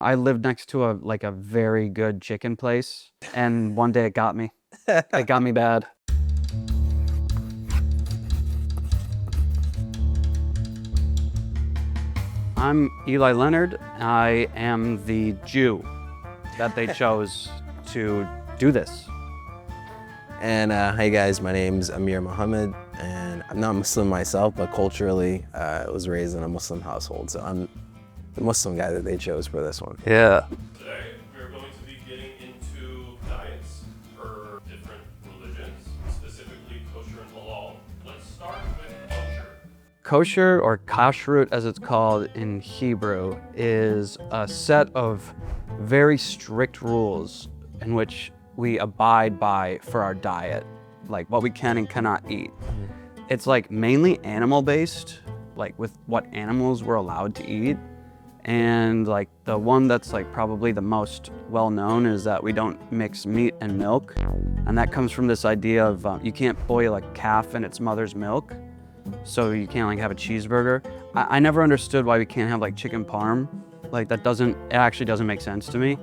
I lived next to a very good chicken place, and one day it got me. It got me bad. I'm Eli Leonard. I am the Jew that they chose to do this. And hey guys, my name's Amir Muhammad, and I'm not Muslim myself, but culturally, I was raised in a Muslim household, so I'm the Muslim guy that they chose for this one. Yeah. Today, we're going to be getting into diets for different religions, specifically kosher and halal. Let's start with kosher. Kosher, or Kashrut as it's called in Hebrew, is a set of very strict rules in which we abide by for our diet, like what we can and cannot eat. It's like mainly animal based, like with what animals we're allowed to eat. And like the one that's like probably the most well known is that we don't mix meat and milk. And that comes from this idea of you can't boil a calf in its mother's milk. So you can't like have a cheeseburger. I never understood why we can't have like chicken parm. Like it actually doesn't make sense to me.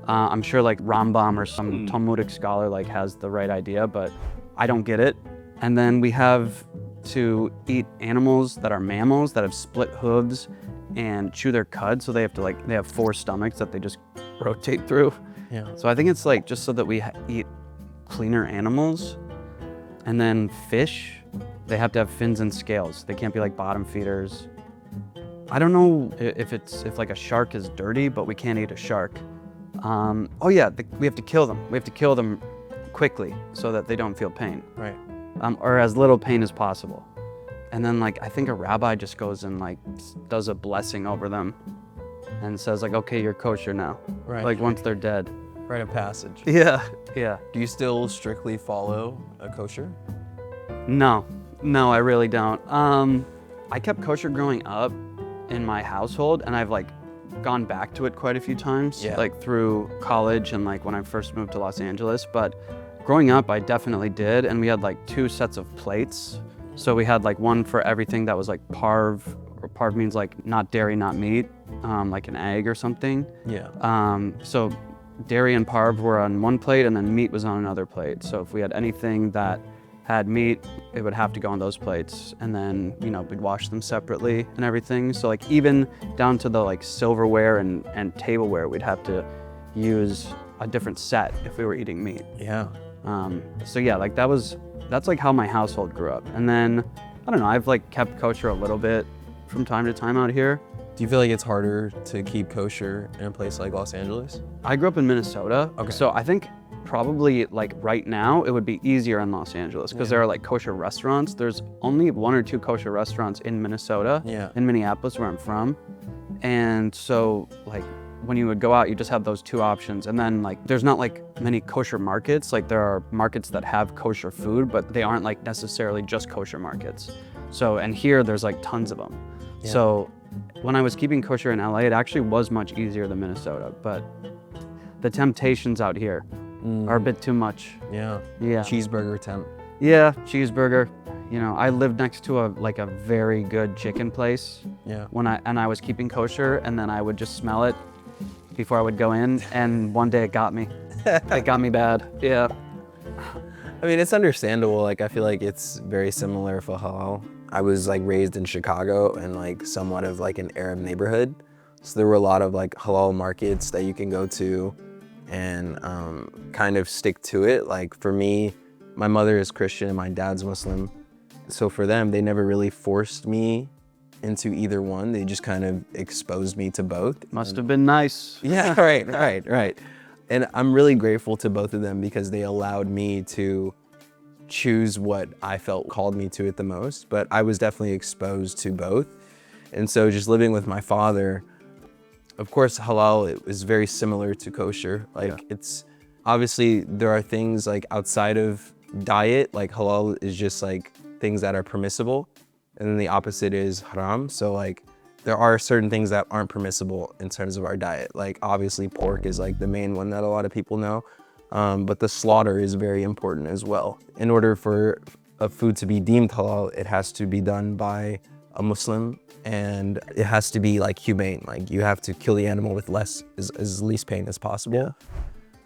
I'm sure like Rambam or some Talmudic scholar like has the right idea, but I don't get it. And then we have to eat animals that are mammals that have split hooves and chew their cud, so they have 4 stomachs that they just rotate through. Yeah. So I think it's like just so that we eat cleaner animals. And then fish, they have to have fins and scales. They can't be like bottom feeders. I don't know if like a shark is dirty, but we can't eat a shark. Oh yeah, we have to kill them. We have to kill them quickly so that they don't feel pain. Right. Or as little pain as possible. And then like, I think a rabbi just goes and like does a blessing over them and says like, okay, you're kosher now. Right. Like once they're dead. Rite of passage. Yeah, yeah. Do you still strictly follow a kosher? No, I really don't. I kept kosher growing up in my household, and I've like gone back to it quite a few times, like through college and like when I first moved to Los Angeles. But growing up, I definitely did, and we had like 2 sets of plates. So we had like one for everything that was like parv, or parv means like not dairy, not meat, like an egg or something. Yeah. So dairy and parv were on one plate, and then meat was on another plate. So if we had anything that had meat, it would have to go on those plates. And then, we'd wash them separately and everything. So like even down to the like silverware and tableware, we'd have to use a different set if we were eating meat. Yeah. So yeah, like that's like how my household grew up. And then, I don't know, I've like kept kosher a little bit from time to time out here. Do you feel like it's harder to keep kosher in a place like Los Angeles? I grew up in Minnesota. Okay. So I think probably like right now it would be easier in Los Angeles because there are like kosher restaurants. There's only 1 or 2 kosher restaurants in Minnesota, in Minneapolis where I'm from. And so like when you would go out, you just have those 2 options. And then like there's not like many kosher markets. Like there are markets that have kosher food, but they aren't like necessarily just kosher markets. So, and here there's like tons of them. Yeah. So when I was keeping kosher in LA, it actually was much easier than Minnesota, but the temptations out here are a bit too much. Yeah. Yeah. Cheeseburger temp. Yeah, cheeseburger. I lived next to a very good chicken place. Yeah. And I was keeping kosher, and then I would just smell it before I would go in, and one day it got me. It got me bad. Yeah. I mean, it's understandable. Like, I feel like it's very similar for halal. I was like raised in Chicago and like somewhat of like an Arab neighborhood. So there were a lot of like halal markets that you can go to and kind of stick to it. Like for me, my mother is Christian and my dad's Muslim. So for them, they never really forced me into either one. They just kind of exposed me to both. Must have been nice. Yeah, right. And I'm really grateful to both of them because they allowed me to choose what I felt called me to it the most, but I was definitely exposed to both. And so just living with my father, of course, halal is very similar to kosher. Like it's, obviously there are things like outside of diet, like halal is just like things that are permissible. And then the opposite is haram. So like there are certain things that aren't permissible in terms of our diet. Like obviously pork is like the main one that a lot of people know. But the slaughter is very important as well. In order for a food to be deemed halal, it has to be done by a Muslim, and it has to be like humane. Like you have to kill the animal with as least pain as possible.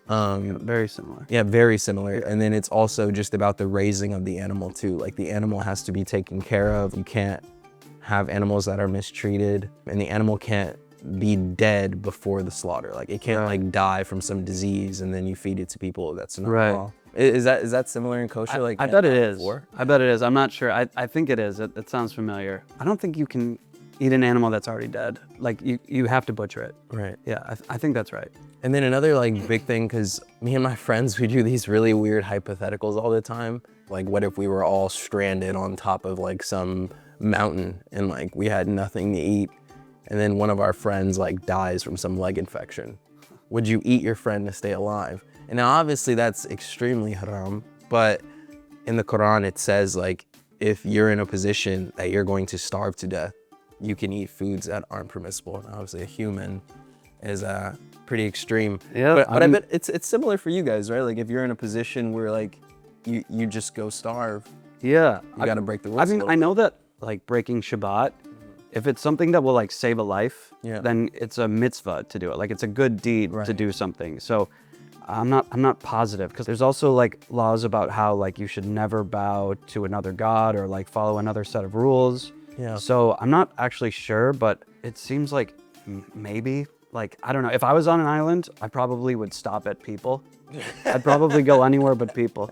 Very similar. Yeah, very similar. And then it's also just about the raising of the animal too. Like the animal has to be taken care of. You can't have animals that are mistreated, and the animal can't be dead before the slaughter. Like it can't like die from some disease and then you feed it to people. That's not halal. Is that similar in kosher? I bet it is. I bet it is. I'm not sure. I think it is. It sounds familiar. I don't think you can eat an animal that's already dead. Like you have to butcher it. Right. Yeah, I think that's right. And then another like big thing, because me and my friends, we do these really weird hypotheticals all the time. Like what if we were all stranded on top of like some mountain and like we had nothing to eat, and then one of our friends like dies from some leg infection? Would you eat your friend to stay alive? And now obviously that's extremely haram, but in the Quran it says like if you're in a position that you're going to starve to death, you can eat foods that aren't permissible. And obviously a human is pretty extreme. Yeah, but I bet it's similar for you guys, right? Like if you're in a position where like you just go starve, yeah, you gotta break the rules. I mean, I know that like breaking Shabbat, if it's something that will like save a life, then it's a mitzvah to do it. Like it's a good deed to do something. So I'm not positive, because there's also like laws about how like you should never bow to another god or like follow another set of rules. Yeah. So I'm not actually sure, but it seems like maybe, like, I don't know. If I was on an island, I probably would stop at people. I'd probably go anywhere but people.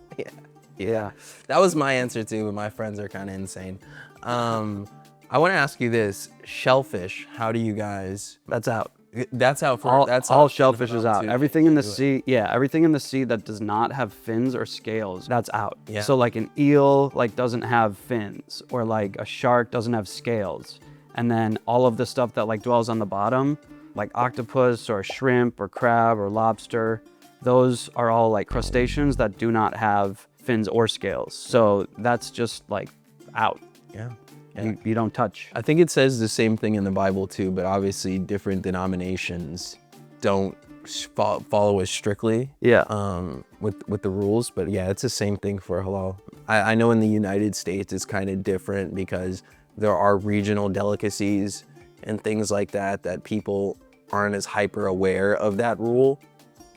Yeah. That was my answer too, but my friends are kind of insane. I want to ask you this: shellfish. How do you guys? That's out. That's out for all shellfish is out. too. Everything in the sea, everything in the sea that does not have fins or scales, that's out. Yeah. So like an eel like doesn't have fins, or like a shark doesn't have scales. And then all of the stuff that like dwells on the bottom, like octopus or shrimp or crab or lobster, those are all like crustaceans that do not have fins or scales. So that's just like out. Yeah. You don't touch. I think it says the same thing in the Bible too, but obviously different denominations don't follow as strictly. With the rules, but yeah, it's the same thing for halal. I know in the United States it's kind of different because there are regional delicacies and things like that people aren't as hyper aware of that rule.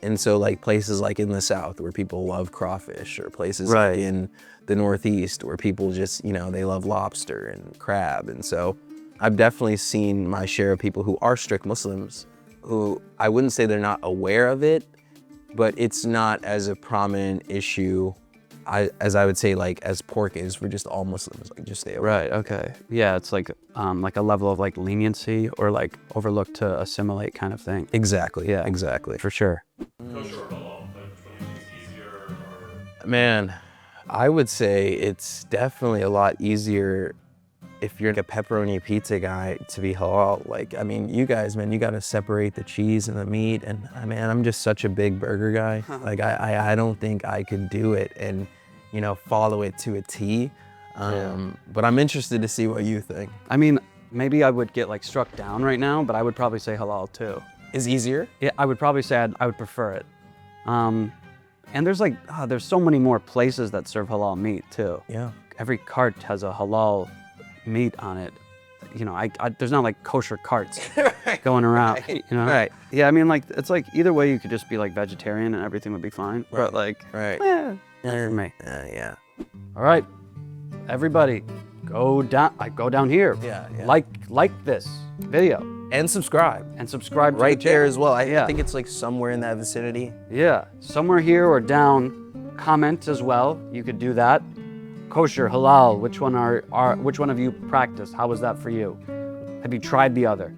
And so like places like in the South where people love crawfish, or places like in the Northeast where people just, they love lobster and crab. And so I've definitely seen my share of people who are strict Muslims who I wouldn't say they're not aware of it, but it's not as a prominent issue as I would say like as pork is for just all Muslims, like just stay away. Right, okay. Yeah, it's like a level of like leniency or like overlook to assimilate kind of thing. Exactly, Yeah. exactly. For sure. Kosher or halal? Like which one do you think is easier? Or Man, I would say it's definitely a lot easier if you're a pepperoni pizza guy to be halal. Like, I mean, you guys, man, you got to separate the cheese and the meat. And man, I'm just such a big burger guy. Like, I don't think I could do it and, follow it to a T. But I'm interested to see what you think. I mean, maybe I would get like struck down right now, but I would probably say halal too. Is easier? Yeah, I would probably say I would prefer it. And there's like, there's so many more places that serve halal meat too. Yeah. Every cart has a halal meat on it. There's not like kosher carts going around, Right. Yeah, I mean, like, it's like either way you could just be like vegetarian and everything would be fine. But like, for me. Yeah. All right, everybody, go down here. Yeah. Like this video And subscribe. and subscribe to Right the there channel. as well. I Yeah. think it's like somewhere in that vicinity. Yeah, somewhere here or down. Comment as well. You could do that. Kosher, halal. Which one of you practiced? How was that for you? Have you tried the other?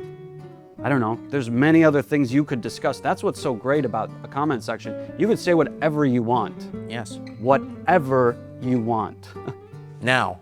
I don't know. There's many other things you could discuss. That's what's so great about a comment section. You could say whatever you want. Yes. Whatever you want. Now,